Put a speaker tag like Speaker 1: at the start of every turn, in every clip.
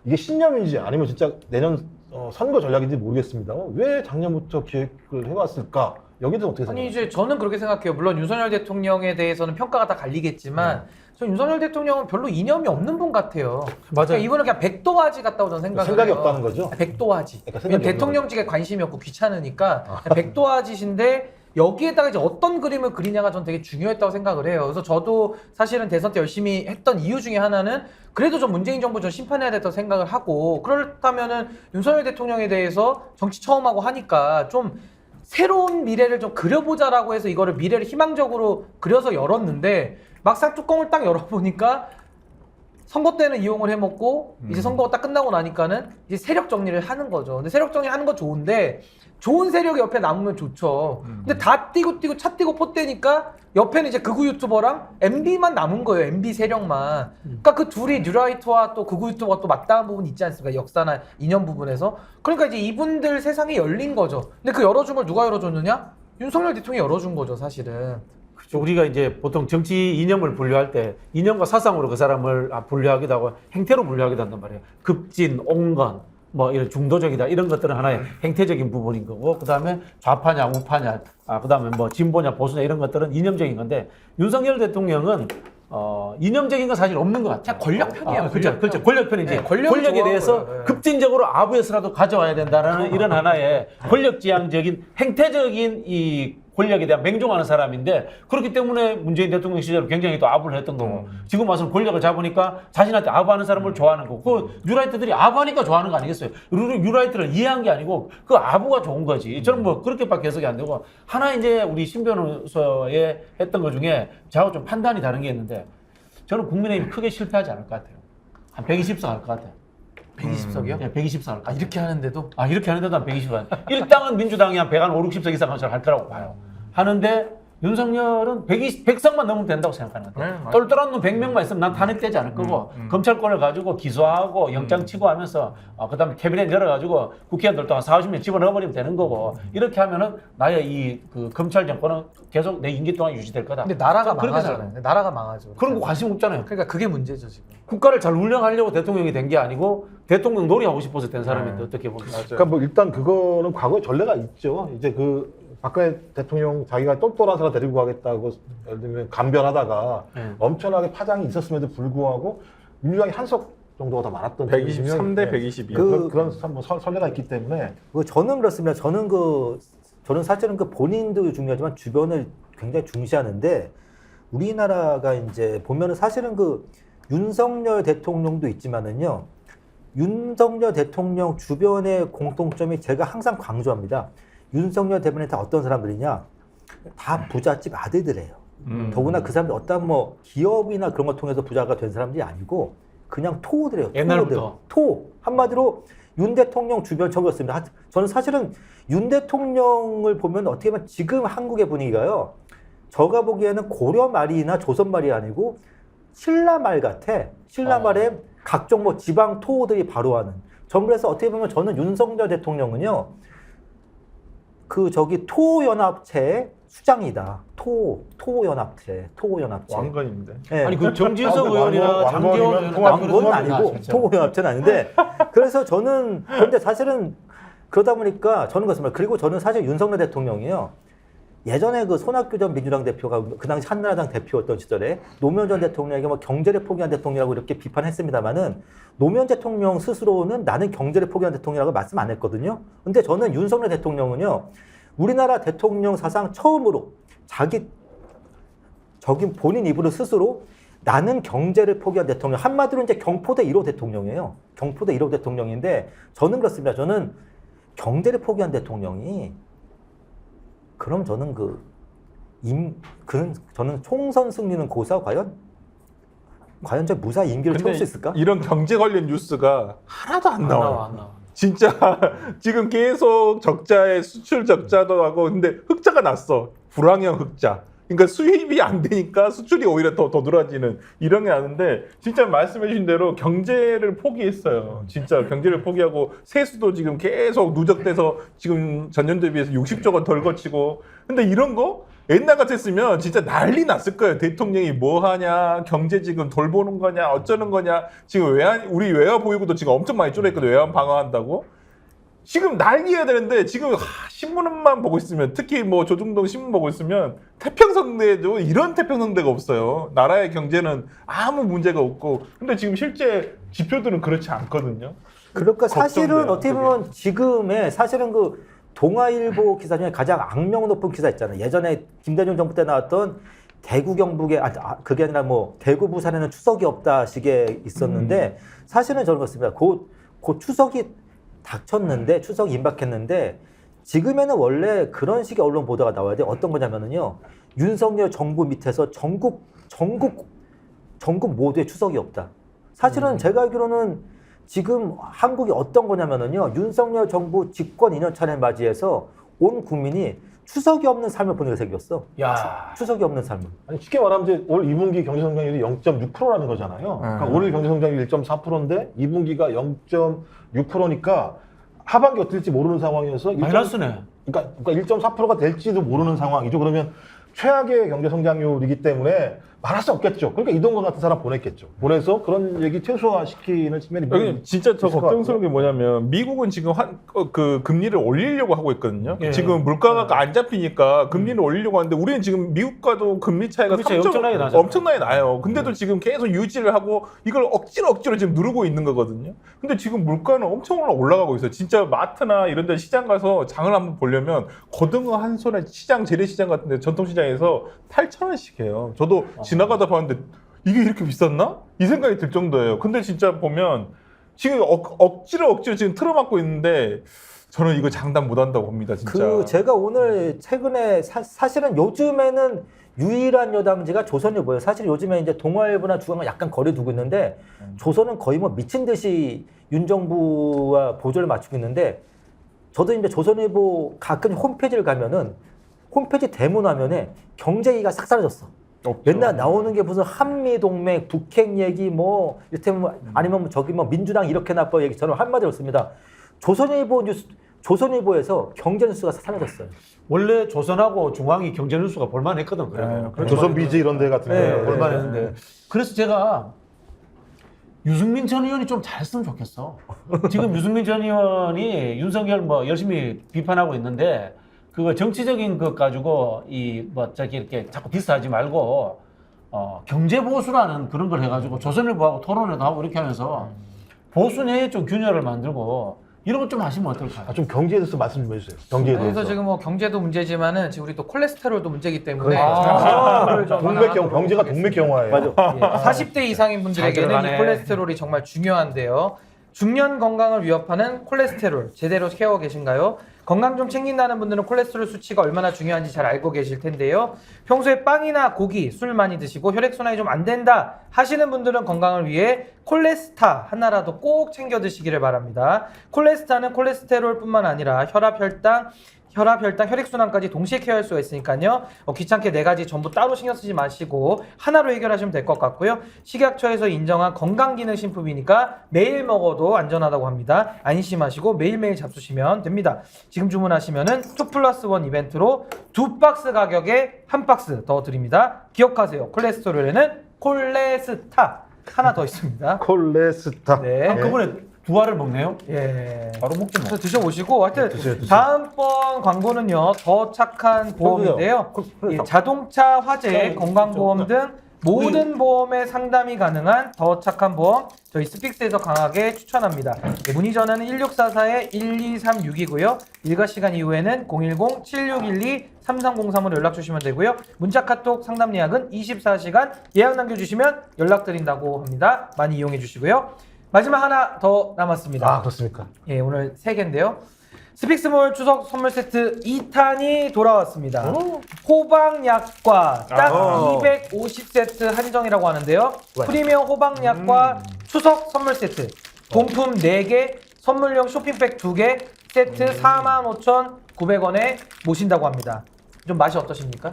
Speaker 1: 이게 신념인지 아니면 진짜 내년 선거 전략인지 모르겠습니다. 왜 작년부터 기획을 해왔을까? 여기에 대해서 어떻게 생각하세요?
Speaker 2: 아니 이제 저는 그렇게 생각해요. 물론 윤석열 대통령에 대해서는 평가가 다 갈리겠지만 전 윤석열 대통령은 별로 이념이 없는 분 같아요.
Speaker 3: 맞아요.
Speaker 2: 그러니까 이분은 그냥 백도화지 같다고 저는 생각을
Speaker 1: 생각이
Speaker 2: 해요.
Speaker 1: 없다는 거죠?
Speaker 2: 백도화지.
Speaker 1: 그러니까
Speaker 2: 왜냐면
Speaker 1: 생각이
Speaker 2: 대통령직에 관심이 없고 귀찮으니까 백도화지신데 여기에다가 이제 어떤 그림을 그리냐가 전 되게 중요했다고 생각을 해요. 그래서 저도 사실은 대선 때 열심히 했던 이유 중에 하나는 그래도 좀 문재인 정부 좀 심판해야 됐다고 생각을 하고 그렇다면은 윤석열 대통령에 대해서 정치 처음 하고 하니까 좀 새로운 미래를 좀 그려보자라고 해서 이거를 미래를 희망적으로 그려서 열었는데 막상 뚜껑을 딱 열어보니까 선거 때는 이용을 해먹고 이제 선거가 딱 끝나고 나니까는 이제 세력 정리를 하는 거죠. 근데 세력 정리하는 거 좋은데 좋은 세력이 옆에 남으면 좋죠. 근데 다 뛰고 차 뛰고 포대니까 옆에는 이제 극우 유튜버랑 MB만 남은 거예요. MB 세력만. 그러니까 그 둘이 뉴라이트와 또 극우 유튜버가 또 맞닿은 부분이 있지 않습니까? 역사나 이념 부분에서. 그러니까 이제 이분들 세상이 열린 거죠. 근데 그 열어준 걸 누가 열어줬느냐? 윤석열 대통령이 열어준 거죠, 사실은.
Speaker 3: 그렇죠. 우리가 이제 보통 정치 이념을 분류할 때 이념과 사상으로 그 사람을 분류하기도 하고 행태로 분류하기도 한단 말이에요. 급진, 온건, 뭐 이런 중도적이다 이런 것들은 하나의 행태적인 부분인 거고 그다음에 좌파냐 우파냐 그다음에 뭐 진보냐 보수냐 이런 것들은 이념적인 건데 윤석열 대통령은 이념적인 건 사실 없는 것 같아요.
Speaker 2: 그냥 권력편이에요.
Speaker 3: 그렇죠. 권력편이지.
Speaker 2: 네, 권력이
Speaker 3: 권력에 대해서
Speaker 2: 좋아 보여요. 네.
Speaker 3: 급진적으로 아부에서라도 가져와야 된다는 이런 하나의 권력지향적인 행태적인 이 권력에 대한 맹종하는 사람인데 그렇기 때문에 문재인 대통령 시절에 굉장히 또 아부를 했던 거고 지금 와서 권력을 잡으니까 자신한테 아부하는 사람을 좋아하는 거고 그 뉴라이트들이 아부하니까 좋아하는 거 아니겠어요? 뉴라이트를 이해한 게 아니고 그 아부가 좋은 거지. 저는 뭐 그렇게밖에 해석이 안 되고 하나 이제 우리 신 변호사의 했던 것 중에 저하고 좀 판단이 다른 게 있는데 저는 국민의힘이 크게 실패하지 않을 것 같아요. 한 120석 할 것 같아요.
Speaker 2: 120석이요?
Speaker 3: 네, 120석 할 것 같아요.
Speaker 2: 이렇게 하는데도?
Speaker 3: 이렇게 하는데도 한 120석. 일당은 민주당이 한 150석 이상 할 거라고 봐요. 하는데 윤석열은 100석만 넘으면 된다고 생각하는 것 같아요.
Speaker 2: 네,
Speaker 3: 똘똘한 놈 100명만 있으면 난 탄핵되지 않을 거고 검찰권을 가지고 기소하고 영장 치고 하면서 그다음에 캐비넷 열어가지고 국회의원들도 한 40명 집어넣어버리면 되는 거고 이렇게 하면은 나의 이 그 검찰 정권은 계속 내 임기 동안 유지될 거다.
Speaker 2: 근데 나라가
Speaker 3: 그렇게
Speaker 2: 망하잖아요. 나라가 망하죠.
Speaker 3: 그런 거 관심 없잖아요.
Speaker 2: 그러니까 그게 문제죠, 지금.
Speaker 3: 국가를 잘 운영하려고 대통령이 된 게 아니고 대통령 놀이하고 싶어서 된 사람인데 어떻게 보면.
Speaker 1: 그러니까 뭐 일단 그거는 과거에 전례가 있죠. 이제 그 박근혜 대통령 자기가 똘똘한 사람 데리고 가겠다고 예를 들면 감변하다가 엄청나게 파장이 있었음에도 불구하고 민주당이 한석 정도가 더 많았던
Speaker 4: 123대 122.
Speaker 1: 그런 뭐 선례가 있기 때문에
Speaker 5: 저는 그렇습니다. 저는 사실은 그 본인도 중요하지만 주변을 굉장히 중시하는데 우리나라가 이제 보면은 사실은 그 윤석열 대통령도 있지만은요. 윤석열 대통령 주변의 공통점이 제가 항상 강조합니다. 윤석열 대변인 다 어떤 사람들이냐? 다 부잣집 아들들이에요. 더구나 그 사람들 어떤 뭐 기업이나 그런 걸 통해서 부자가 된 사람들이 아니고 그냥 토들이에요.
Speaker 3: 옛날부터.
Speaker 5: 토. 한마디로 윤 대통령 주변 적이었습니다. 저는 사실은 윤 대통령을 보면 어떻게 보면 지금 한국의 분위기가요. 저가 보기에는 고려 말이나 조선 말이 아니고 신라 말 같아. 신라 말에 각종 뭐 지방 토들이 바로 하는. 전 그래서 어떻게 보면 저는 윤석열 대통령은요. 토연합체의 수장이다. 토연합체.
Speaker 4: 왕건인데.
Speaker 5: 네.
Speaker 3: 아니 그 정진석 의원이나 장기원 의원은
Speaker 5: 왕건은 아니고 토연합체는 아닌데 그래서 저는 근데 사실은 그러다 보니까 저는 그렇습니다. 그리고 저는 사실 윤석열 대통령이요. 예전에 그 손학규 전 민주당 대표가 그 당시 한나라당 대표였던 시절에 노무현 전 대통령에게 뭐 경제를 포기한 대통령이라고 이렇게 비판했습니다만은 노무현 대통령 스스로는 나는 경제를 포기한 대통령이라고 말씀 안 했거든요. 근데 저는 윤석열 대통령은요. 우리나라 대통령 사상 처음으로 본인 입으로 스스로 나는 경제를 포기한 대통령. 한마디로 이제 경포대 1호 대통령이에요. 경포대 1호 대통령인데 저는 그렇습니다. 저는 경제를 포기한 대통령이 그럼 저는 저는 총선 승리는 고사 과연 저 무사 임기를 채울 수 있을까?
Speaker 4: 이런 경제 관련 뉴스가 하나도 안 나와요.
Speaker 2: 안 나와.
Speaker 4: 진짜 지금 계속 적자에 수출 적자도 하고 근데 흑자가 났어. 불황형 흑자. 그러니까 수입이 안 되니까 수출이 오히려 더 늘어지는 이런 게 나는데 진짜 말씀해 주신 대로 경제를 포기했어요. 진짜 경제를 포기하고 세수도 지금 계속 누적돼서 지금 전년 대비해서 60조 원 덜 거치고 근데 이런 거 옛날 같았으면 진짜 난리 났을 거예요. 대통령이 뭐 하냐, 경제 지금 돌보는 거냐, 어쩌는 거냐. 지금 우리 외화 보유고도 지금 엄청 많이 줄어있거든요. 외환 방어한다고. 지금 난리해야 되는데 지금 신문만 보고 있으면, 특히 뭐 조중동 신문 보고 있으면 태평성대도 이런 태평성대가 없어요. 나라의 경제는 아무 문제가 없고. 근데 지금 실제 지표들은 그렇지 않거든요.
Speaker 5: 그러니까 사실은
Speaker 4: 걱정돼요,
Speaker 5: 어떻게 보면 지금의 사실은 그 동아일보 기사 중에 가장 악명 높은 기사 있잖아요. 예전에 김대중 정부 때 나왔던 대구 경북에 그게 아니라 뭐 대구 부산에는 추석이 없다 식의 있었는데 사실은 저는 그렇습니다. 그 추석이 닥쳤는데 추석이 임박했는데 지금에는 원래 그런 식의 언론 보도가 나와야 돼. 어떤 거냐면은요. 윤석열 정부 밑에서 전국 모두에 추석이 없다. 사실은 제가 알기로는 지금 한국이 어떤 거냐면은요. 윤석열 정부 집권 2년 차를 맞이해서 온 국민이 추석이 없는 삶을 보내게 생겼어.
Speaker 3: 야.
Speaker 5: 추석이 없는 삶을.
Speaker 1: 아니 쉽게 말하면 이제 올 2분기 경제 성장률이 0.6%라는 거잖아요. 그러니까 올 경제 성장률이 1.4%인데 2분기가 0.6%니까 하반기 어떻게 될지 모르는 상황이어서
Speaker 3: 마이너스네.
Speaker 1: 그러니까 1.4%가 될지도 모르는 상황이죠. 그러면 최악의 경제 성장률이기 때문에 말할 수 없겠죠. 그러니까 이동건 같은 사람 보냈겠죠. 보내서 그런 얘기 최소화시키는 측면이
Speaker 4: 여기 진짜 저
Speaker 1: 있을 것
Speaker 4: 걱정스러운 게 뭐냐면 미국은 지금 그 금리를 올리려고 하고 있거든요.
Speaker 3: 예.
Speaker 4: 지금 물가가 안 잡히니까 금리를 올리려고 하는데 우리는 지금 미국과도 금리 차이가
Speaker 3: 금리 차이 엄청나게 나잖아요.
Speaker 4: 엄청나게 나요. 근데도 지금 계속 유지를 하고 이걸 억지로 지금 누르고 있는 거거든요. 근데 지금 물가는 엄청 올라가고 있어요. 진짜 마트나 이런 데 시장 가서 장을 한번 보려면 고등어 한 손에 시장 재래시장 같은 데 전통시장에서 8,000원씩 해요. 저도 지나가다 봤는데 이게 이렇게 비쌌나? 이 생각이 들 정도예요. 근데 진짜 보면 지금 억지로 지금 틀어막고 있는데 저는 이거 장담 못 한다고 봅니다, 진짜.
Speaker 5: 제가 오늘 최근에 사실은 요즘에는 유일한 여당지가 조선일보예요. 사실 요즘에 이제 동아일보나 중앙은 약간 거리 두고 있는데 조선은 거의 뭐 미친 듯이 윤 정부와 보조를 맞추고 있는데 저도 이제 조선일보 가끔 홈페이지를 가면은 홈페이지 대문화면에 경제 얘기가 싹 사라졌어.
Speaker 4: 없죠.
Speaker 5: 맨날 나오는 게 무슨 한미동맹, 북핵 얘기 뭐 이를테면 아니면 뭐 저기 뭐 민주당 이렇게 나빠 얘기처럼 한마디로 씁니다. 조선일보에서 경제 뉴스가 사라졌어요.
Speaker 3: 원래 조선하고 중앙이 경제 뉴스가 볼만했거든. 그러면.
Speaker 1: 조선비즈 이런 데 같은
Speaker 3: 네,
Speaker 1: 데
Speaker 3: 볼만했는데. 그래서 제가 유승민 전 의원이 좀 잘했으면 좋겠어. 지금 유승민 전 의원이 윤석열 뭐 열심히 비판하고 있는데 그거 정치적인 것 가지고 뭐 저기 이렇게 자꾸 비슷하지 말고 경제 보수라는 그런 걸 해가지고 조선일보하고 토론회도 하고 이렇게 하면서 보수 내에 좀 균열을 만들고 이런 것 좀 하시면 어떨까요?
Speaker 1: 좀 경제에 대해서 말씀 좀 해주세요. 경제에 대해서.
Speaker 2: 그래서 지금 뭐 경제도 문제지만은 지금 우리 또 콜레스테롤도 문제이기 때문에
Speaker 1: 경제가 동맥경화예요.
Speaker 5: 맞아.
Speaker 2: 40대 이상인 분들에게는
Speaker 3: 잘 들어가네.
Speaker 2: 이 콜레스테롤이 정말 중요한데요. 중년 건강을 위협하는 콜레스테롤 제대로 케어 계신가요? 건강 좀 챙긴다는 분들은 콜레스테롤 수치가 얼마나 중요한지 잘 알고 계실 텐데요. 평소에 빵이나 고기, 술 많이 드시고 혈액순환이 좀 안 된다 하시는 분들은 건강을 위해 콜레스타 하나라도 꼭 챙겨 드시기를 바랍니다. 콜레스타는 콜레스테롤뿐만 아니라 혈압, 혈당, 혈액순환까지 동시에 케어할 수가 있으니까요. 귀찮게 4가지 전부 따로 신경 쓰지 마시고 하나로 해결하시면 될 것 같고요. 식약처에서 인정한 건강기능식품이니까 매일 먹어도 안전하다고 합니다. 안심하시고 매일매일 잡수시면 됩니다. 지금 주문하시면은 2+1 이벤트로 2박스 가격에 1박스 더 드립니다. 기억하세요. 콜레스테롤에는 콜레스타 하나 더 있습니다.
Speaker 1: 콜레스타.
Speaker 2: 네.
Speaker 3: 한꺼번에 2알을 먹네요.
Speaker 2: 예.
Speaker 3: 바로 먹지 뭐.
Speaker 2: 그래서 드셔보시고 하여튼
Speaker 1: 드세요.
Speaker 2: 다음번 광고는요 더 착한 보험인데요. 예, 자동차, 화재, 건강보험 등 모든 보험의 상담이 가능한 더 착한 보험 저희 스픽스에서 강하게 추천합니다. 예, 문의 전화는 1644-12362고요. 일과 시간 이후에는 010-7612-3303으로 연락 주시면 되고요. 문자, 카톡, 상담 예약은 24시간 예약 남겨주시면 연락드린다고 합니다. 많이 이용해 주시고요. 마지막 하나 더 남았습니다.
Speaker 1: 아, 그렇습니까?
Speaker 2: 예, 오늘 3개인데요. 스픽스몰 추석 선물 세트 2탄이 돌아왔습니다. 호박약과 딱 250세트 한정이라고 하는데요. 프리미엄 호박약과 추석 선물 세트, 본품 4개, 선물용 쇼핑백 2개, 세트 45,900원에 모신다고 합니다. 좀 맛이 어떠십니까?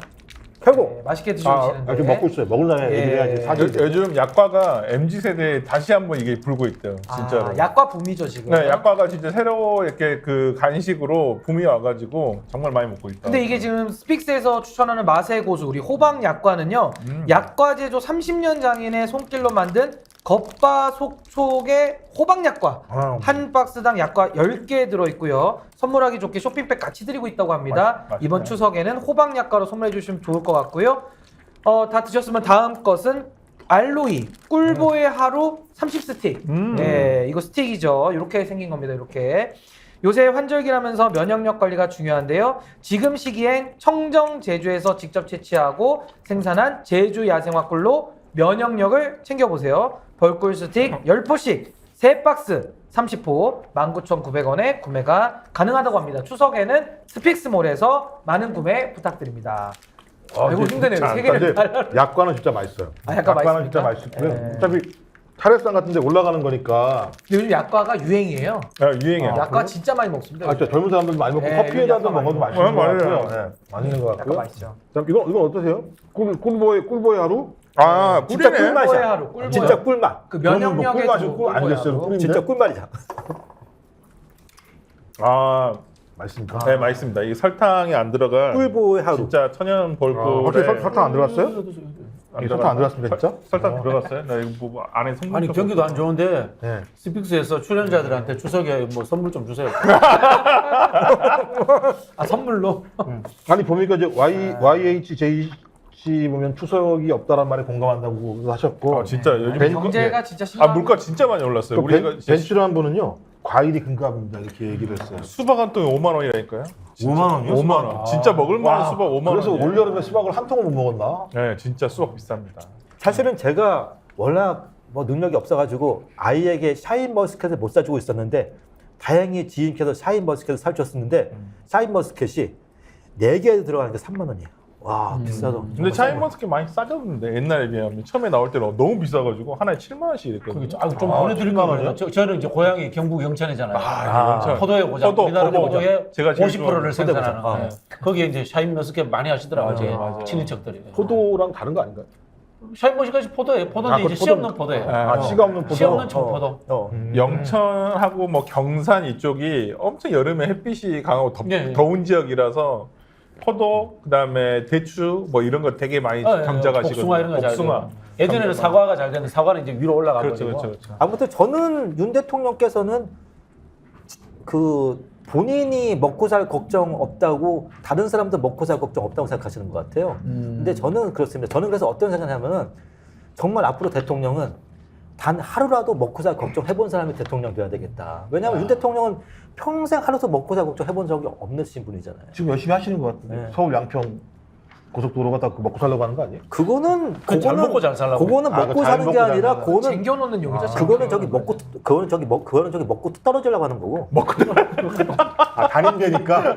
Speaker 5: 최고.
Speaker 2: 네, 맛있게 드시고 계시는데.
Speaker 1: 지금 먹고 있어요. 먹을 날에
Speaker 2: 예.
Speaker 1: 얘기를 해야지. 사실
Speaker 4: 요즘 약과가 MZ 세대에 다시 한번 이게 불고 있대요. 진짜로.
Speaker 2: 약과 붐이죠 지금.
Speaker 4: 네, 약과가 진짜 새로 이렇게 그 간식으로 붐이 와가지고 정말 많이 먹고 있다.
Speaker 2: 근데 이게 지금 스픽스에서 추천하는 맛의 고수 우리 호박 약과는요. 약과 제조 30년 장인의 손길로 만든 겉바속촉의 호박 약과 한 박스당 약과 10개 들어있고요. 선물하기 좋게 쇼핑백 같이 드리고 있다고 합니다.
Speaker 4: 맛있네.
Speaker 2: 이번 추석에는 호박 약과로 선물해 주시면 좋을 것 같고요. 다 드셨으면 다음 것은 알로이 꿀보의 하루 30스틱. 네, 이거 스틱이죠. 이렇게 생긴 겁니다. 이렇게. 요새 환절기라면서 면역력 관리가 중요한데요. 지금 시기엔 청정 제주에서 직접 채취하고 생산한 제주 야생화 꿀로 면역력을 챙겨보세요. 벌꿀 스틱 10포씩 3박스 30포 19,900원에 구매가 가능하다고 합니다. 추석에는 스픽스몰에서 많은 구매 부탁드립니다. 아이고 힘드네요. 세 개를
Speaker 1: 근데 약과는 진짜 맛있어요.
Speaker 2: 약과
Speaker 1: 약과는
Speaker 2: 맛있습니까?
Speaker 1: 진짜 맛있고요.
Speaker 2: 네.
Speaker 1: 어차피 차례상 같은 데 올라가는 거니까
Speaker 2: 요즘 약과가 유행이에요.
Speaker 4: 유행이야.
Speaker 2: 약과 진짜 많이 먹습니다.
Speaker 1: 진짜 젊은 사람들 많이 먹고
Speaker 2: 네,
Speaker 1: 커피에다도
Speaker 2: 약과
Speaker 1: 먹어도
Speaker 2: 많이
Speaker 1: 맛있는 것
Speaker 4: 먹어요.
Speaker 1: 같고요. 네, 맛있는 것
Speaker 2: 약과
Speaker 1: 같고요.
Speaker 2: 맛있죠.
Speaker 1: 그럼 이건 어떠세요? 꿀보의 하루?
Speaker 5: 진짜
Speaker 4: 꿀이네.
Speaker 5: 꿀맛이야.
Speaker 2: 꿀보의 하루, 꿀보의
Speaker 5: 진짜
Speaker 2: 하루.
Speaker 5: 꿀맛.
Speaker 2: 그
Speaker 1: 꿀
Speaker 2: 면역력에
Speaker 1: 마시고 꿀 아니겠어요? 꿀인데?
Speaker 5: 진짜 꿀맛이야.
Speaker 1: 맛있습니까?
Speaker 4: 네, 맛있습니다. 이게 설탕이 안 들어간
Speaker 5: 꿀보의 하루.
Speaker 4: 진짜 천연 벌꿀에
Speaker 1: 확실히 설탕 안 들어갔어요? 이게 설탕 안 들어갔습니다, 진짜?
Speaker 4: 설탕 들어갔어요? 나 이거 뭐 안에 성분
Speaker 3: 아니 경기도 안 좋은데
Speaker 1: 네.
Speaker 3: 스픽스에서 출연자들한테 추석에 뭐 선물 좀 주세요.
Speaker 2: 선물로.
Speaker 1: 아니 보니까 이제 YHJC 보면 추석이 없다란 말에 공감한다고 하셨고
Speaker 4: 진짜 요즘
Speaker 2: 경제가 진짜 심한.
Speaker 4: 물가 진짜 많이 올랐어요.
Speaker 1: 또
Speaker 4: 우리가
Speaker 1: 벤츠라는 분은요 과일이 금값입니다 이렇게 얘기를 했어요.
Speaker 4: 수박 한 통에 5만 원이라니까요.
Speaker 1: 5만 원이요?
Speaker 4: 5만 원. 진짜 먹을 만한 수박 5만 원.
Speaker 1: 그래서 올여름에 수박을 한 통을 못 먹었나?
Speaker 4: 네, 진짜 수박 비쌉니다.
Speaker 5: 사실은 제가 워낙 뭐 능력이 없어가지고 아이에게 샤인머스켓을 못 사주고 있었는데 다행히 지인께서 샤인머스켓을 사주셨는데 샤인머스켓이 4개 들어가는 게 3만 원이에요. 와 비싸다.
Speaker 4: 근데 샤인머스켓 많이 싸졌는데 옛날에 비하면 처음에 나올 때는 너무 비싸가지고 하나에 7만 원씩 이랬거든요.
Speaker 3: 좀 보내드릴 거예요. 저는 이제 고향이 경북 영천이잖아요.
Speaker 4: 영천.
Speaker 3: 포도의 고장,
Speaker 4: 포도,
Speaker 3: 우리나라
Speaker 4: 포도.
Speaker 3: 포도의
Speaker 4: 제가 제일
Speaker 3: 50%를
Speaker 4: 좋아하는
Speaker 3: 생산하는. 네. 거기에 이제 샤인머스켓 많이 하시더라고요. 제
Speaker 4: 맞아요.
Speaker 3: 친인척들이.
Speaker 1: 포도랑 다른 거 아닌가요?
Speaker 3: 샤인머스켓이 포도예요. 포도는 이제 씨 없는 포도예요.
Speaker 1: 씨가 없는 포도.
Speaker 3: 씨 없는 청포도.
Speaker 4: 영천하고 뭐 경산 이쪽이 엄청 여름에 햇빛이 강하고
Speaker 3: 네.
Speaker 4: 더운 지역이라서 포도 그다음에 대추 뭐 이런 거 되게 많이 경작하시거든요.
Speaker 3: 복숭아 이런 거 잘
Speaker 4: 복숭아.
Speaker 3: 돼요. 예전에는 사과가 잘 되는데 사과는 이제 위로 올라가고
Speaker 4: 그렇죠.
Speaker 5: 아무튼 저는 윤 대통령께서는 그 본인이 먹고 살 걱정 없다고 다른 사람도 먹고 살 걱정 없다고 생각하시는 것 같아요. 근데 저는 그렇습니다. 저는 그래서 어떤 생각하냐면은 정말 앞으로 대통령은 단 하루라도 먹고 살 걱정 해본 사람이 대통령 돼야 되겠다. 왜냐하면 윤 대통령은 평생 하루도 먹고 살 걱정 해본 적이 없으신 분이잖아요.
Speaker 1: 지금 열심히 하시는 것 같은데
Speaker 5: 네.
Speaker 1: 서울 양평 고속도로 갖다 먹고 살려고 하는 거 아니에요?
Speaker 5: 그거는
Speaker 3: 잘 먹고 잘 살라고.
Speaker 5: 그거는
Speaker 1: 아,
Speaker 5: 먹고
Speaker 1: 잘
Speaker 5: 사는 게
Speaker 1: 먹고
Speaker 5: 아니라
Speaker 1: 살려고.
Speaker 5: 그거는
Speaker 2: 쟁겨놓는 용이죠.
Speaker 5: 그거는 저기 먹고 그거는 저기 먹고 떨어지려고 하는 거고.
Speaker 1: 단임제니까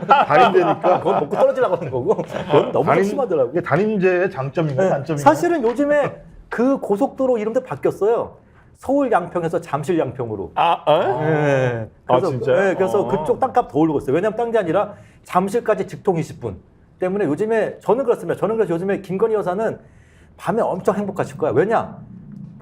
Speaker 5: 그건 먹고 떨어지려고 하는 거고. 그건 너무 심하더라고.
Speaker 1: 이게 단임제의 장점인가요? 단점인가요?
Speaker 5: 사실은 요즘에 그 고속도로 이름도 바뀌었어요. 서울 양평에서 잠실 양평으로. 네. 그래서,
Speaker 4: 진짜요?
Speaker 5: 네, 그래서 그쪽 땅값 더 오르고 있어요. 왜냐하면 딴 게 아니라 잠실까지 직통 20분 때문에 요즘에 저는 그렇습니다. 저는 그래서 요즘에 김건희 여사는 밤에 엄청 행복하실 거야. 왜냐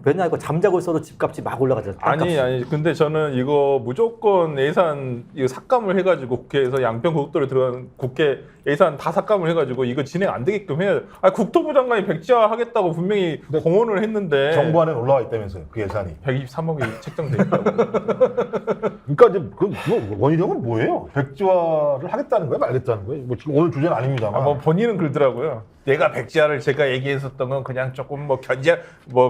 Speaker 5: 이거 잠자고 있어도 집값이 막 올라가잖아요.
Speaker 4: 아니 근데 저는 이거 무조건 예산 이거 삭감을 해가지고 국회에서 양평 고속도로 들어간 국회 예산 다 삭감을 해가지고 이거 진행 안 되게끔 해야 돼. 국토부 장관이 백지화 하겠다고 분명히 공언을 했는데
Speaker 1: 정부 안에 올라와 있다면서요 그 예산이
Speaker 4: 123억이 책정돼 있다고.
Speaker 1: 그러니까 이제 그 원희룡은 뭐예요? 백지화를 하겠다는 거예요? 말겠다는 거예요? 뭐 지금 오늘 주제는 아닙니다만
Speaker 4: 뭐 본인은 그러더라고요. 내가 백지화를 제가 얘기했었던 건 그냥 조금 뭐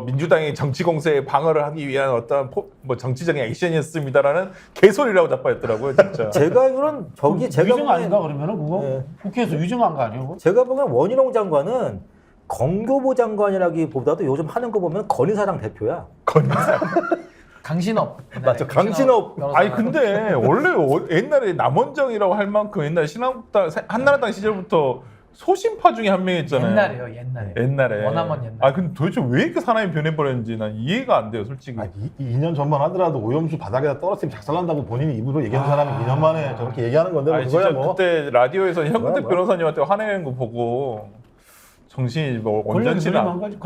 Speaker 4: 민주당의 정치 공세에 방어를 하기 위한 어떤 뭐 정치적인 액션이었습니다라는 개소리라고 자빠졌더라고요, 진짜.
Speaker 5: 제가 알기로는 제가
Speaker 3: 위증 아닌가 그러면은 그거
Speaker 5: 네.
Speaker 3: 국회에서 위증한 거 아니에요?
Speaker 5: 제가 보기엔 원희룡 장관은 건교부 장관이라기보다도 요즘 하는 거 보면 건의사당 대표야.
Speaker 2: 강신업.
Speaker 5: 맞죠, 강신업.
Speaker 2: 변호사.
Speaker 4: 아니 근데 원래 옛날에 남원정이라고 할 만큼 옛날 신한국당 한나라당 시절부터 소신파 중에 한 명이었잖아요. 옛날에.
Speaker 2: 원하면 옛날.
Speaker 4: 근데 도대체 왜 이렇게 사람이 변해버렸는지 난 이해가 안 돼요, 솔직히.
Speaker 1: 2년 전만 하더라도 오염수 바닥에다 떨어뜨리면 작살난다고 본인이 입으로 얘기하는 사람이 2년 만에 저렇게 얘기하는 건데
Speaker 4: 아니,
Speaker 1: 그거야
Speaker 4: 진짜
Speaker 1: 뭐
Speaker 4: 그때 라디오에서 현근택
Speaker 1: 뭐야?
Speaker 4: 변호사님한테 화내는 거 보고 정신이 뭐
Speaker 3: 권력이
Speaker 4: 온전치는
Speaker 3: 한 가지.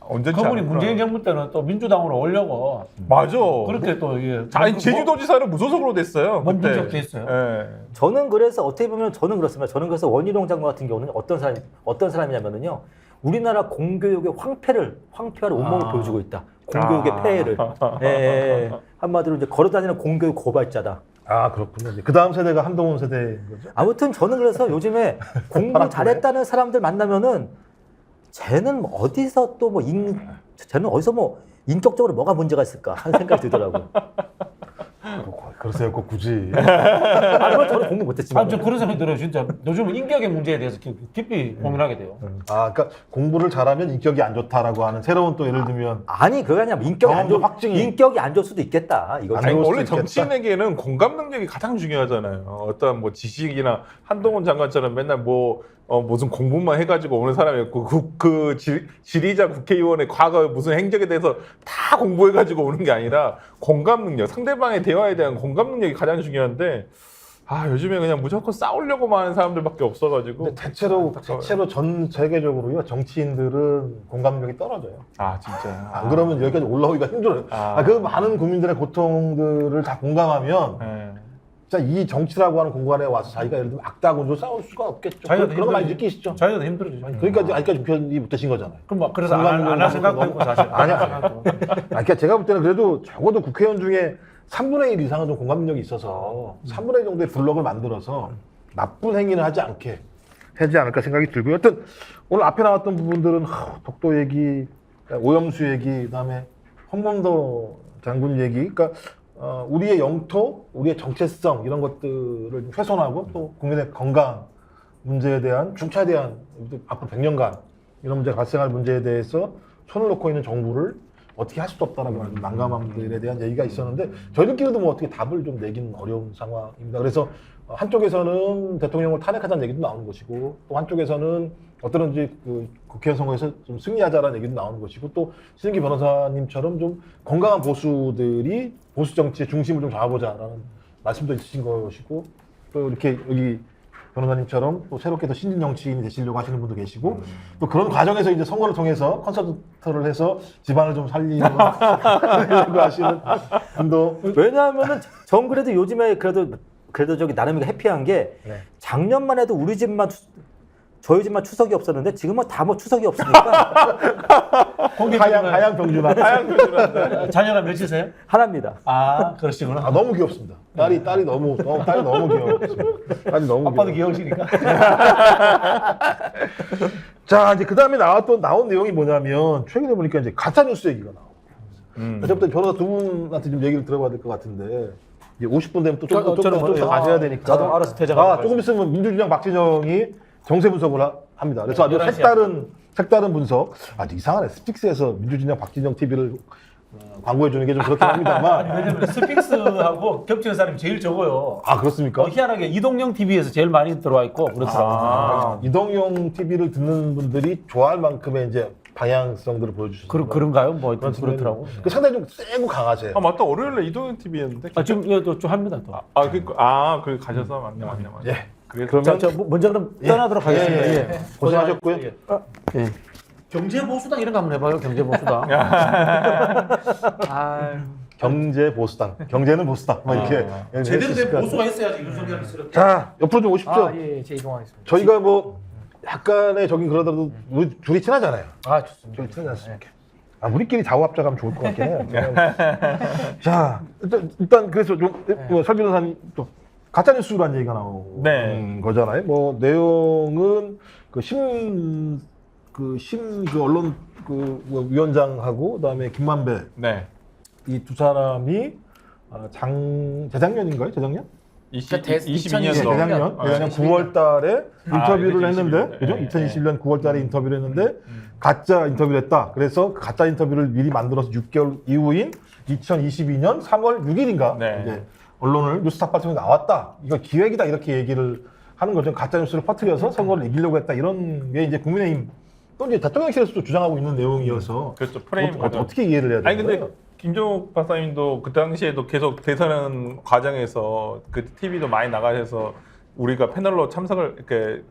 Speaker 4: 온전치
Speaker 3: 그분이
Speaker 4: 않구나.
Speaker 3: 문재인 정부 때는 또 민주당으로 오려고
Speaker 4: 맞아.
Speaker 3: 그렇게 또 이게
Speaker 4: 아니 제주도지사를 무소속으로 됐어요.
Speaker 3: 몸
Speaker 4: 그때.
Speaker 3: 분석도 했어요.
Speaker 4: 예.
Speaker 5: 저는 그래서 어떻게 보면 저는 그렇습니다. 저는 그래서 원희룡 장관 같은 경우는 어떤 사람이냐면은요. 우리나라 공교육의 황폐를 온몸을 보여주고 있다. 공교육의 폐해를. 예. 한마디로 이제 걸어다니는 공교육 고발자다.
Speaker 1: 아 그렇군요. 그 다음 세대가 한동훈 세대인 거죠.
Speaker 5: 아무튼 저는 그래서 요즘에 공부 잘했다는 사람들 만나면은 쟤는 뭐 어디서 또 뭐 쟤는 어디서 뭐 인격적으로 뭐가 문제가 있을까 하는 생각이 들더라고요.
Speaker 1: 그러세요, 꼭 굳이.
Speaker 5: 물론 저는 공부 못했지만.
Speaker 3: 저 그런 생각이 들어요. 진짜 요즘은 인격의 문제에 대해서 깊이 고민하게 돼요.
Speaker 1: 아, 그러니까 공부를 잘하면 인격이 안 좋다라고 하는 새로운 또 예를 들면
Speaker 5: 아니 그게 아니라 인격이 안 좋을 수도 있겠다. 이거
Speaker 1: 안
Speaker 4: 아니,
Speaker 1: 좋을
Speaker 4: 원래
Speaker 1: 수도 있겠다.
Speaker 4: 정치인에게는 공감 능력이 가장 중요하잖아요. 어떤 뭐 지식이나 한동훈 장관처럼 맨날 무슨 공부만 해가지고 오는 사람이었고 지리자 국회의원의 과거 무슨 행적에 대해서 다 공부해가지고 오는 게 아니라 공감 능력, 상대방의 대화에 대한 공감 능력이 가장 중요한데 요즘에 그냥 무조건 싸우려고만 하는 사람들밖에 없어가지고
Speaker 1: 근데 대체로 전 세계적으로요 정치인들은 공감력이 떨어져요.
Speaker 4: 진짜
Speaker 1: 안 그러면 여기까지 올라오기가 힘들어요. 그 많은 국민들의 고통들을 다 공감하면 진짜 이 정치라고 하는 공간에 와서 자기가 예를 들면 악다군으로 싸울 수가 없겠죠.
Speaker 3: 자기가
Speaker 1: 그런 거 많이 느끼시죠?
Speaker 3: 자기도 힘들어지죠.
Speaker 1: 그러니까 아직까지 표현이 못 되신 거잖아요.
Speaker 3: 그럼 막 그래서 안 할 생각도 있고 사실.
Speaker 1: 아니야. 그러니까 제가 볼 때는 그래도 적어도 국회의원 중에 3분의 1 이상은 좀 공감력이 있어서 3분의 1 정도의 블럭을 만들어서 나쁜 행위는 하지 않을까 생각이 들고요. 여튼 오늘 앞에 나왔던 부분들은 독도 얘기, 오염수 얘기, 그다음에 홍범도 장군 얘기, 그러니까 우리의 영토, 우리의 정체성 이런 것들을 훼손하고 또 국민의 건강 문제에 대한 중차에 대한 앞으로 100년간 이런 문제가 발생할 문제에 대해서 손을 놓고 있는 정부를 어떻게 할 수도 없다라고 하는 난감함들에 대한 얘기가 있었는데 저희들끼리도 뭐 어떻게 답을 좀 내기는 어려운 상황입니다. 그래서 한쪽에서는 대통령을 탄핵하자는 얘기도 나오는 것이고 또 한쪽에서는 어떠든지 그 국회의원 선거에서 좀 승리하자라는 얘기도 나오는 것이고 또 신은기 변호사님처럼 좀 건강한 보수들이 보수 정치의 중심을 좀 잡아보자라는 말씀도 있으신 것이고 또 이렇게 여기 변호사님처럼 또 새롭게 더 신진 정치인이 되시려고 하시는 분도 계시고 또 그런 과정에서 이제 선거를 통해서 컨설턴트를 해서 집안을 좀 살리려고 하시는 분도
Speaker 5: 왜냐하면은 전 그래도 요즘에 그래도 저기 나름 해피한 게
Speaker 1: 네.
Speaker 5: 작년만 해도 저희 집만 추석이 없었는데 지금은 다 뭐 추석이 없으니까
Speaker 1: 하양 병준아
Speaker 3: 자녀가 몇이세요?
Speaker 5: 하나입니다.
Speaker 3: 그러시구나.
Speaker 1: 너무 귀엽습니다. 딸이 너무 귀여워요. 딸이 너무
Speaker 3: 아빠도
Speaker 1: 귀여워.
Speaker 3: 귀여우시니까.
Speaker 1: 자 이제 그 다음에 나온 내용이 뭐냐면 최근에 보니까 이제 가짜 뉴스 얘기가 나오고. 그때부터 변호사 두 분한테 좀 얘기를 들어봐야 될 것 같은데 이제 50분 되면 또 좀 더 가셔야 되니까.
Speaker 3: 나도 알아서 퇴장하고
Speaker 1: 조금 있으면 민주주의장 박진영이 정세 분석을 합니다. 그래서 아주
Speaker 3: 11시야.
Speaker 1: 색다른 분석. 아주 이상하네. 스픽스에서 민주주의장 박진영 TV를 광고해 주는 게 좀 그렇긴 합니다만.
Speaker 3: 왜냐면 스픽스하고 겹치는 사람이 제일 적어요.
Speaker 1: 그렇습니까?
Speaker 3: 희한하게 이동영 TV에서 제일 많이 들어와 있고 그렇더라고요.
Speaker 1: 이동용 TV를 듣는 분들이 좋아할 만큼의 이제 방향성들을 보여주시는
Speaker 3: 그런가요? 뭐
Speaker 1: 그런
Speaker 3: 그렇더라고.
Speaker 1: 그 상당히 좀 세고 강하세요.
Speaker 4: 맞다. 월요일에 이동현 TV였는데.
Speaker 3: 지금 좀 합니다 또.
Speaker 4: 그 가셔서 맞네.
Speaker 1: 예.
Speaker 4: 그래서
Speaker 3: 자, 먼저 그럼 떠나도록 하겠습니다.
Speaker 1: 예.
Speaker 3: 예.
Speaker 1: 고생하셨고요.
Speaker 3: 예. 경제보수당 이런 거 한번 해봐요. 경제보수당.
Speaker 1: 경제 보수당, 경제는 보수당, 막 이렇게
Speaker 3: 제대로 된 보수가 있어야지 이런 소리 하기 싫어.
Speaker 1: 자 옆으로 좀 오십시오.
Speaker 2: 제 이동하겠습니다.
Speaker 1: 저희가 뭐 약간의 저긴 그러더라도 우리 둘이 친하잖아요.
Speaker 2: 좋습니다.
Speaker 1: 둘이 친하지 않습니까? 우리끼리 좌우합작하면 좋을 것 같긴 해요. 자 일단 그래서 설 변호사님 또 가짜 뉴스라는 얘기가 나오는 거잖아요. 뭐 내용은 그 언론 위원장하고 그다음에 김만배 이 두 사람이 재작년인가요? 재작년?
Speaker 4: 22년도.
Speaker 1: 재작년 9월달에 인터뷰를 했는데, 그죠?
Speaker 4: 네.
Speaker 1: 2021년 9월달에 인터뷰를 했는데 가짜 인터뷰를 했다. 그래서 그 가짜 인터뷰를 미리 만들어서 6개월 이후인 2022년 3월 6일인가 이제 언론을 뉴스타파 통해서 나왔다. 이거 기획이다 이렇게 얘기를 하는 거죠. 가짜 뉴스를 퍼뜨려서 선거를 이기려고 했다. 이런 게 이제 국민의힘 또 이제 대통령실에서도 주장하고 있는 내용이어서
Speaker 4: 그렇죠. 프레임
Speaker 1: 어떻게 이해를 해야 되나요?
Speaker 4: 근데 김종욱 박사님도 그 당시에도 계속 대선 과정에서 그 TV도 많이 나가셔서 우리가 패널로 참석을 이렇게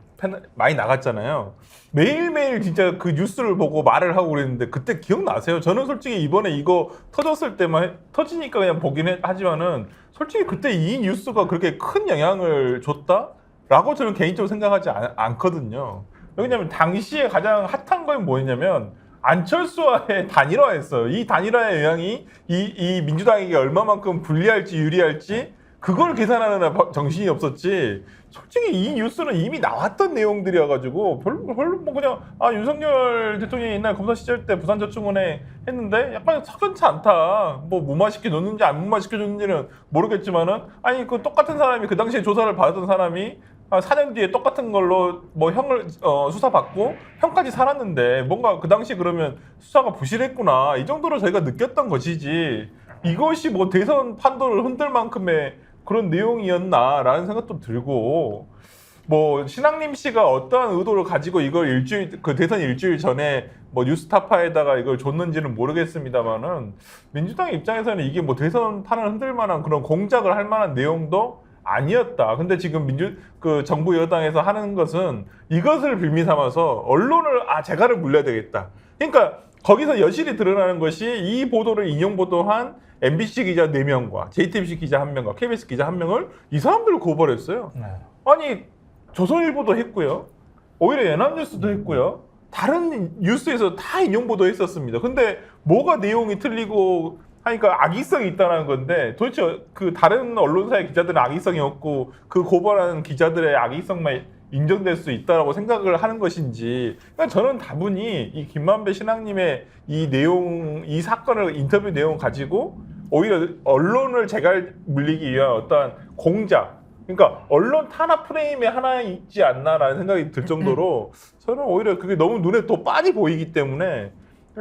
Speaker 4: 많이 나갔잖아요. 매일매일 진짜 그 뉴스를 보고 말을 하고 그랬는데 그때 기억나세요? 저는 솔직히 이번에 이거 터졌을 때만 터지니까 그냥 보긴 하지만은 솔직히 그때 이 뉴스가 그렇게 큰 영향을 줬다라고 저는 개인적으로 생각하지 않거든요. 왜냐면 당시에 가장 핫한 건 뭐였냐면 안철수와의 단일화였어요. 이 단일화의 영향이 이 민주당에게 얼마만큼 불리할지 유리할지 그걸 계산하는 정신이 없었지. 솔직히 이 뉴스는 이미 나왔던 내용들이어가지고 별로 뭐 그냥 윤석열 대통령이 옛날 검사 시절 때 부산저축은행 했는데 약간 석연치 않다. 뭐 무마시켜 줬는지 안 무마시켜 줬는지는 모르겠지만은 아니 그 똑같은 사람이 그 당시에 조사를 받았던 사람이 4년 뒤에 똑같은 걸로 뭐 형을 수사받고 형까지 살았는데 뭔가 그 당시 그러면 수사가 부실했구나 이 정도로 저희가 느꼈던 것이지 이것이 뭐 대선 판도를 흔들 만큼의 그런 내용이었나라는 생각도 들고 뭐 신학님 씨가 어떠한 의도를 가지고 이걸 대선 일주일 전에 뭐 뉴스타파에다가 이걸 줬는지는 모르겠습니다만은 민주당 입장에서는 이게 뭐 대선 판을 흔들 만한 그런 공작을 할 만한 내용도 아니었다. 근데 지금 정부 여당에서 하는 것은 이것을 빌미 삼아서 언론을 재갈을 물려야 되겠다. 그러니까 거기서 여실히 드러나는 것이 이 보도를 인용 보도한 MBC 기자 4명과 JTBC 기자 1명과 KBS 기자 1명을 이 사람들을 고발했어요. 아니 조선일보도 했고요. 오히려 연합뉴스도 했고요. 다른 뉴스에서 다 인용 보도했었습니다. 근데 뭐가 내용이 틀리고 하니까 악의성이 있다는 건데 도대체 그 다른 언론사의 기자들은 악의성이 없고 그 고발하는 기자들의 악의성만 인정될 수 있다라고 생각을 하는 것인지 그러니까 저는 다분히 이 김만배 신학님의 이 사건을 인터뷰 내용 가지고 오히려 언론을 재갈 물리기 위한 어떠한 공작 그러니까 언론 탄압 프레임에 하나 있지 않나라는 생각이 들 정도로 저는 오히려 그게 너무 눈에 또 빤히 보이기 때문에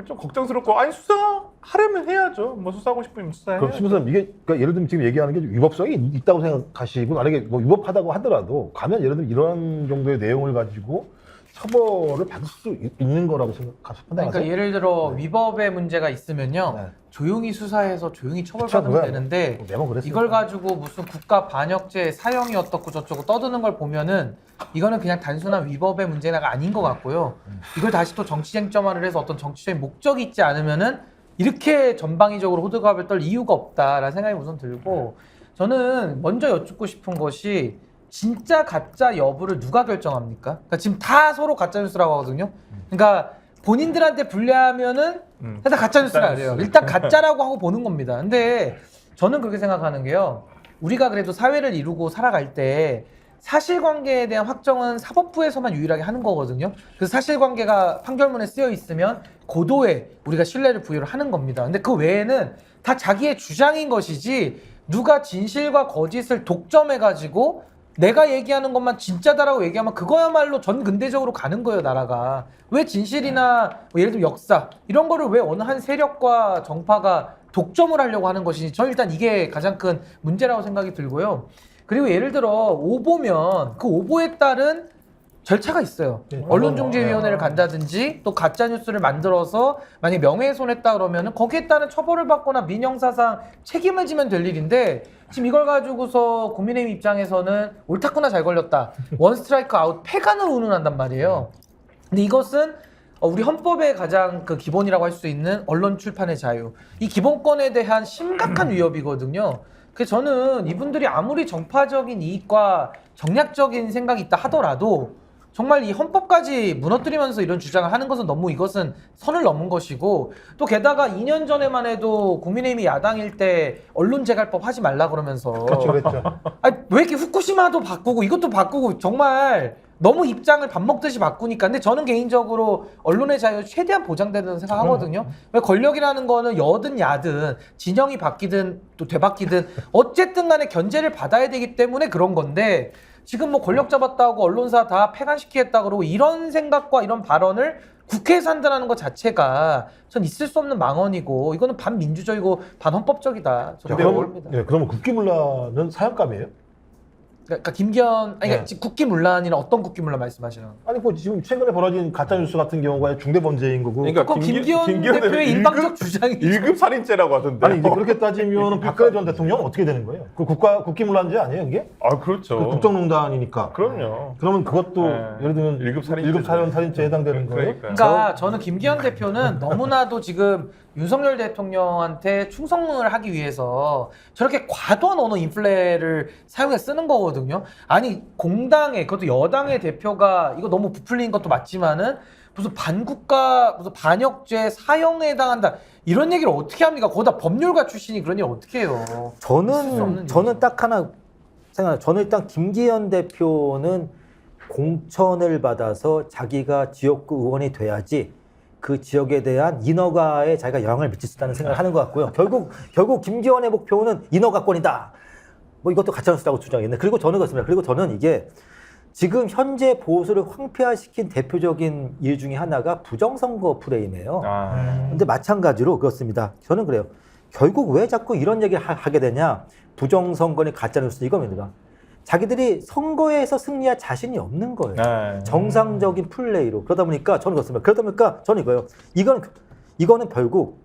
Speaker 4: 좀 걱정스럽고 아니 수사하려면 해야죠. 뭐 수사하고 싶으면 수사해야죠.
Speaker 1: 그럼 심선생님 이게 그러니까 예를 들면 지금 얘기하는 게 위법성이 있다고 생각하시고 만약에 뭐 위법하다고 하더라도 가면 예를 들면 이런 정도의 내용을 가지고 처벌을 받을 수 있는 거라고 생각하세요?
Speaker 2: 그러니까 예를 들어 위법의 문제가 있으면요.
Speaker 1: 네.
Speaker 2: 조용히 수사해서 조용히 처벌받으면 되는데 이걸 가지고 무슨 국가 반역죄 사형이 어떻고 저쩌고 떠드는 걸 보면은 이거는 그냥 단순한 위법의 문제가 아닌 것 같고요. 이걸 다시 또 정치 쟁점화를 해서 어떤 정치적인 목적이 있지 않으면은 이렇게 전방위적으로 호들갑을 떨 이유가 없다라는 생각이 우선 들고 저는 먼저 여쭙고 싶은 것이 진짜 가짜 여부를 누가 결정합니까? 그러니까 지금 다 서로 가짜 뉴스라고 하거든요. 그러니까 본인들한테 불리하면은 일단 가짜 뉴스라 그래요. 일단 가짜라고 하고 보는 겁니다. 근데 저는 그렇게 생각하는 게요. 우리가 그래도 사회를 이루고 살아갈 때 사실관계에 대한 확정은 사법부에서만 유일하게 하는 거거든요. 그래서 사실관계가 판결문에 쓰여 있으면 고도의 우리가 신뢰를 부여를 하는 겁니다. 근데 그 외에는 다 자기의 주장인 것이지 누가 진실과 거짓을 독점해가지고 내가 얘기하는 것만 진짜다라고 얘기하면 그거야말로 전 근대적으로 가는 거예요, 나라가. 왜 진실이나 뭐 예를 들면 역사 이런 거를 왜 어느 한 세력과 정파가 독점을 하려고 하는 것인지 저는 일단 이게 가장 큰 문제라고 생각이 들고요. 그리고 예를 들어 오보면 그 오보에 따른 절차가 있어요. 언론중재위원회를 간다든지 또 가짜뉴스를 만들어서 만약에 명예훼손했다 그러면은 거기에 따른 처벌을 받거나 민형사상 책임을 지면 될 일인데 지금 이걸 가지고서 국민의힘 입장에서는 옳다구나 잘 걸렸다. 원 스트라이크 아웃 패간을 운운한단 말이에요. 근데 이것은 우리 헌법의 가장 그 기본이라고 할 수 있는 언론 출판의 자유. 이 기본권에 대한 심각한 위협이거든요. 그래서 저는 이분들이 아무리 정파적인 이익과 정략적인 생각이 있다 하더라도 정말 이 헌법까지 무너뜨리면서 이런 주장을 하는 것은 너무 이것은 선을 넘은 것이고 또 게다가 2년 전에만 해도 국민의힘이 야당일 때 언론재갈법 하지 말라 그러면서
Speaker 1: 그렇죠.
Speaker 2: 아니, 왜 이렇게 후쿠시마도 바꾸고 이것도 바꾸고 정말 너무 입장을 밥 먹듯이 바꾸니까 근데 저는 개인적으로 언론의 자유 최대한 보장된다고 생각하거든요. 왜 권력이라는 거는 여든 야든 진영이 바뀌든 또 되바뀌든 어쨌든 간에 견제를 받아야 되기 때문에 그런 건데 지금 뭐 권력 잡았다고 언론사 다 폐간시키겠다 그러고 이런 생각과 이런 발언을 국회에서 한다는 것 자체가 전 있을 수 없는 망언이고 이거는 반민주적이고 반헌법적이다. 저는 그렇게 봅니다.
Speaker 1: 그러면 국기문란은 사형감이에요?
Speaker 2: 그러니까 김기현 아니 그러니까 국기문란이나 어떤 국기문란 말씀하시는?
Speaker 1: 아니 뭐 지금 최근에 벌어진 가짜 뉴스 같은 경우가 중대 범죄인 거고.
Speaker 4: 그러니까
Speaker 2: 그건 김기현 대표의 일방적 주장이죠.
Speaker 4: 1급 살인죄라고 하던데.
Speaker 1: 아니 이제 그렇게 따지면 박근혜 전 대통령은 어떻게 되는 거예요? 그 국기문란죄 아니에요, 이게?
Speaker 4: 아 그렇죠.
Speaker 1: 그 국정농단이니까.
Speaker 4: 그럼요.
Speaker 1: 그러면 그것도
Speaker 4: 네.
Speaker 1: 예를 들면
Speaker 4: 1급 살인죄.
Speaker 1: 1급 살인죄에 해당되는 거예요?
Speaker 2: 그러니까 저는 김기현 대표는 너무나도 지금 윤석열 대통령한테 충성을 하기 위해서 저렇게 과도한 언어 인플레를 사용해 쓰는 거거든요. 아니 공당의 그것도 여당의 대표가 이거 너무 부풀린 것도 맞지만은 무슨 반국가 무슨 반역죄 사형에 해당한다 이런 얘기를 어떻게 합니까? 거기다 법률가 출신이 그런 얘기 어떻게 해요?
Speaker 5: 저는 딱 하나 생각해요. 저는 일단 김기현 대표는 공천을 받아서 자기가 지역구 의원이 돼야지 그 지역에 대한 인허가에 자기가 영향을 미칠 수 있다는 생각을 하는 것 같고요. 결국 김기현의 목표는 인허가권이다. 뭐 이것도 가짜뉴스라고 주장했네. 그리고 저는 그렇습니다. 그리고 저는 이게 지금 현재 보수를 황폐화시킨 대표적인 일 중에 하나가 부정선거 프레임이에요. 근데 마찬가지로 그렇습니다. 저는 그래요. 결국 왜 자꾸 이런 얘기를 하게 되냐? 부정선거니 가짜뉴스 이겁니다. 자기들이 선거에서 승리할 자신이 없는 거예요. 정상적인 플레이로. 그러다 보니까 저는 그렇습니다. 그러다 보니까 저는 이거예요. 이거는 결국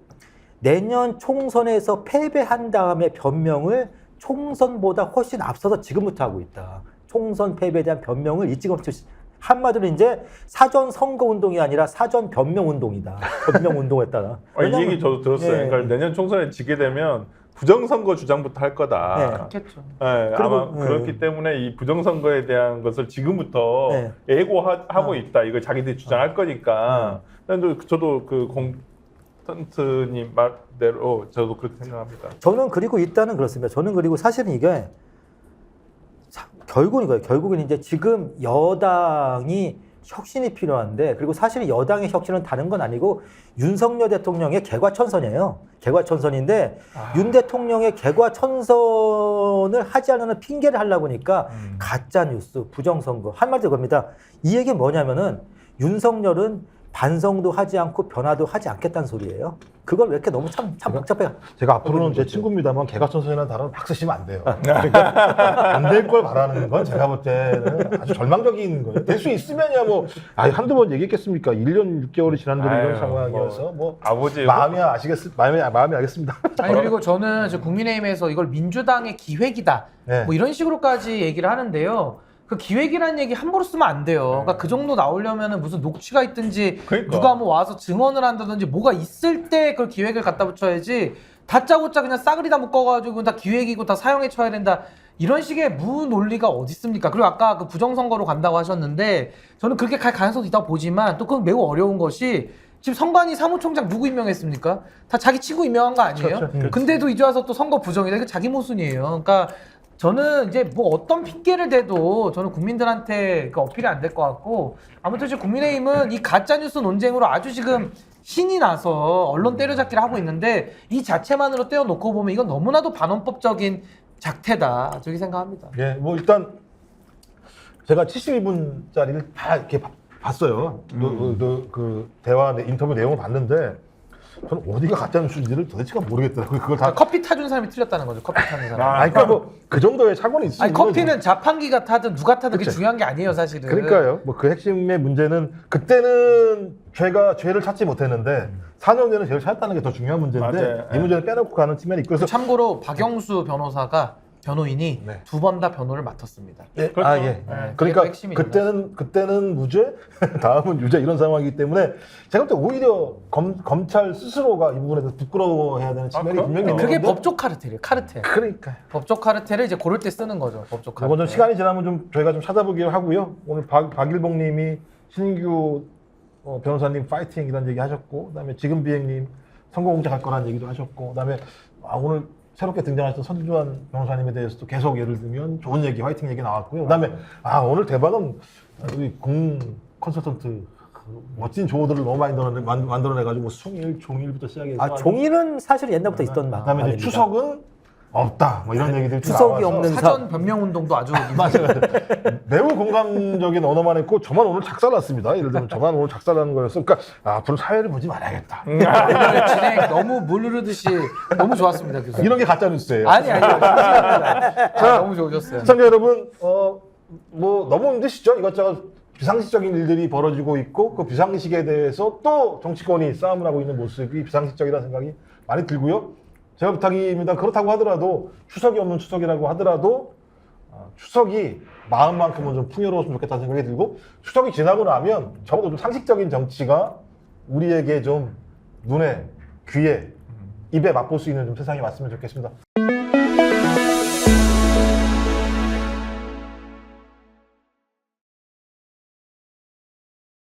Speaker 5: 내년 총선에서 패배한 다음에 변명을 총선보다 훨씬 앞서서 지금부터 하고 있다. 총선 패배에 대한 변명을 일찌감치 한마디로 이제 사전 선거 운동이 아니라 사전 변명 운동이다. 변명 운동했다.
Speaker 4: 이 얘기 저도 들었어요.
Speaker 5: 예.
Speaker 4: 그러니까 내년 총선에 지게 되면 부정선거 주장부터 할 거다.
Speaker 5: 네.
Speaker 2: 그렇겠죠.
Speaker 4: 네,
Speaker 5: 그리고,
Speaker 4: 아마 그렇기 때문에 이 부정선거에 대한 것을 지금부터
Speaker 5: 네.
Speaker 4: 예고하고 있다. 이걸 자기들이 주장할 거니까. 근데 저도 그 콘스턴트님 말대로 저도 그렇게 생각합니다.
Speaker 5: 저는 그리고 일단은 그렇습니다. 저는 그리고 사실은 이게 결국은 이거예요. 결국은 이제 지금 여당이 혁신이 필요한데 그리고 사실 여당의 혁신은 다른 건 아니고 윤석열 대통령의 개과천선이에요. 개과천선인데 윤 대통령의 개과천선을 하지 않는 핑계를 하려고 하니까 가짜뉴스, 부정선거 한마디로 겁니다. 이 얘기는 뭐냐면은 윤석열은 반성도 하지 않고 변화도 하지 않겠다는 소리예요. 그걸 왜 이렇게 너무 참 복잡해.
Speaker 1: 제가 앞으로는 제 친구입니다만 개과천선이라는 단어를 막 쓰시면 안 돼요. 그러니까 안 될 걸 바라는 건 제가 볼 때는 아주 절망적인 거예요. 될 수 있으면야 뭐 한두 번 얘기했겠습니까? 1년 6개월이 지난다는 이런
Speaker 4: 아유,
Speaker 1: 상황이어서 뭐
Speaker 4: 아버지
Speaker 1: 마음이 알겠습니다.
Speaker 2: 아니 그리고 저는 지금 국민의힘에서 이걸 민주당의 기획이다
Speaker 1: 네.
Speaker 2: 뭐 이런 식으로까지 얘기를 하는데요. 그 기획이라는 얘기 함부로 쓰면 안 돼요. 그러니까 그 정도 나오려면 무슨 녹취가 있든지
Speaker 4: 그러니까.
Speaker 2: 누가 뭐 와서 증언을 한다든지 뭐가 있을 때 그걸 기획을 갖다 붙여야지 다짜고짜 그냥 싸그리 다 묶어가지고 다 기획이고 다 사형에 처해야 된다. 이런 식의 무논리가 어디 있습니까? 그리고 아까 그 부정선거로 간다고 하셨는데 저는 그렇게 갈 가능성도 있다고 보지만 또 그건 매우 어려운 것이 지금 선관위 사무총장 누구 임명했습니까? 다 자기 친구 임명한 거 아니에요?
Speaker 1: 그렇죠.
Speaker 2: 근데도 이제 와서 또 선거 부정이다. 이거 자기 모순이에요. 그러니까 저는 이제 뭐 어떤 핑계를 대도 저는 국민들한테 그 어필이 안 될 것 같고 아무튼 지금 국민의힘은 이 가짜뉴스 논쟁으로 아주 지금 신이 나서 언론 때려잡기를 하고 있는데 이 자체만으로 떼어놓고 보면 이건 너무나도 반헌법적인 작태다. 저기 생각합니다.
Speaker 1: 예, 뭐 일단 제가 72분짜리를 다 이렇게 봤어요. 그 대화 인터뷰 내용을 봤는데 저는 어디가 가짜 뉴스인지를 도대체가 모르겠더라고요. 그걸 다
Speaker 2: 커피 타준 사람이 틀렸다는 거죠. 커피 타는 사람.
Speaker 1: 아니, 그러니까 뭐 그 정도의 착오는 있으면
Speaker 2: 아니 커피는 자판기가 타든 누가 타든 그게
Speaker 1: 그치.
Speaker 2: 중요한 게 아니에요, 사실은.
Speaker 1: 그러니까요. 뭐 그 핵심의 문제는 그때는 죄를 찾지 못했는데 4년 전에 죄를 찾았다는 게 더 중요한 문제인데
Speaker 4: 맞아요.
Speaker 1: 이 문제는 빼놓고 가는 측면이 있고 그래서
Speaker 2: 참고로 박영수 변호인이
Speaker 1: 네.
Speaker 2: 2번 다 변호를 맡았습니다.
Speaker 1: 예,
Speaker 4: 그렇죠.
Speaker 1: 예.
Speaker 2: 네,
Speaker 1: 그러니까
Speaker 2: 그게 핵심이죠.
Speaker 1: 그때는 무죄, 다음은 유죄 이런 상황이기 때문에 제가 볼 때 오히려 검찰 스스로가 이 부분에 대해서 부끄러워해야 되는 측면이
Speaker 4: 그럼요.
Speaker 1: 분명히 있는
Speaker 2: 그게
Speaker 1: 건데
Speaker 2: 법조 카르텔이에요. 카르텔.
Speaker 1: 그러니까
Speaker 2: 법조 카르텔을 이제 고를 때 쓰는 거죠. 법조 카르텔.
Speaker 1: 이건 좀 시간이 지나면 좀 저희가 좀 찾아보기로 하고요. 오늘 박일봉님이 신인규 변호사님 파이팅 이런 얘기 하셨고, 그다음에 지금 비행님 선거 공작할 거라는 얘기도 하셨고, 그다음에 오늘 새롭게 등장하셨던 선주환 변호사님에 대해서도 계속 예를 들면 좋은 얘기, 화이팅 얘기 나왔고요. 그다음에 오늘 대박은 우리 공 컨설턴트 멋진 조어들을 너무 많이 만들어내가지고 숭일, 종일부터 시작해서
Speaker 5: 종일은 사실 옛날부터 있던 말.
Speaker 1: 그다음에 이제 추석은 없다. 뭐 이런 얘기들이 좀
Speaker 5: 추석이
Speaker 1: 나와서
Speaker 5: 없는
Speaker 2: 사전 변명 운동도 아주
Speaker 1: 맞아요. 매우 공감적인 언어만 했고 저만 오늘 작살났습니다. 예를 들면 저만 오늘 작살나는 거였어. 그러니까 앞으로 사회를 보지 말아야겠다.
Speaker 2: 오늘 진행 너무 물 흐르듯이 너무 좋았습니다, 교수님.
Speaker 1: 이런 게 가짜 뉴스예요.
Speaker 2: 아니 너무 좋으셨어요.
Speaker 1: 시청자 여러분, 뭐 너무 힘드시죠? 이것저것 비상식적인 일들이 벌어지고 있고 그 비상식에 대해서 또 정치권이 싸움을 하고 있는 모습이 비상식적이라는 생각이 많이 들고요. 제가 부탁입니다. 그렇다고 하더라도 추석이 없는 추석이라고 하더라도 추석이 마음만큼은 좀 풍요로웠으면 좋겠다는 생각이 들고 추석이 지나고 나면 적어도 좀 상식적인 정치가 우리에게 좀 눈에, 귀에, 입에 맛볼 수 있는 좀 세상이 왔으면 좋겠습니다.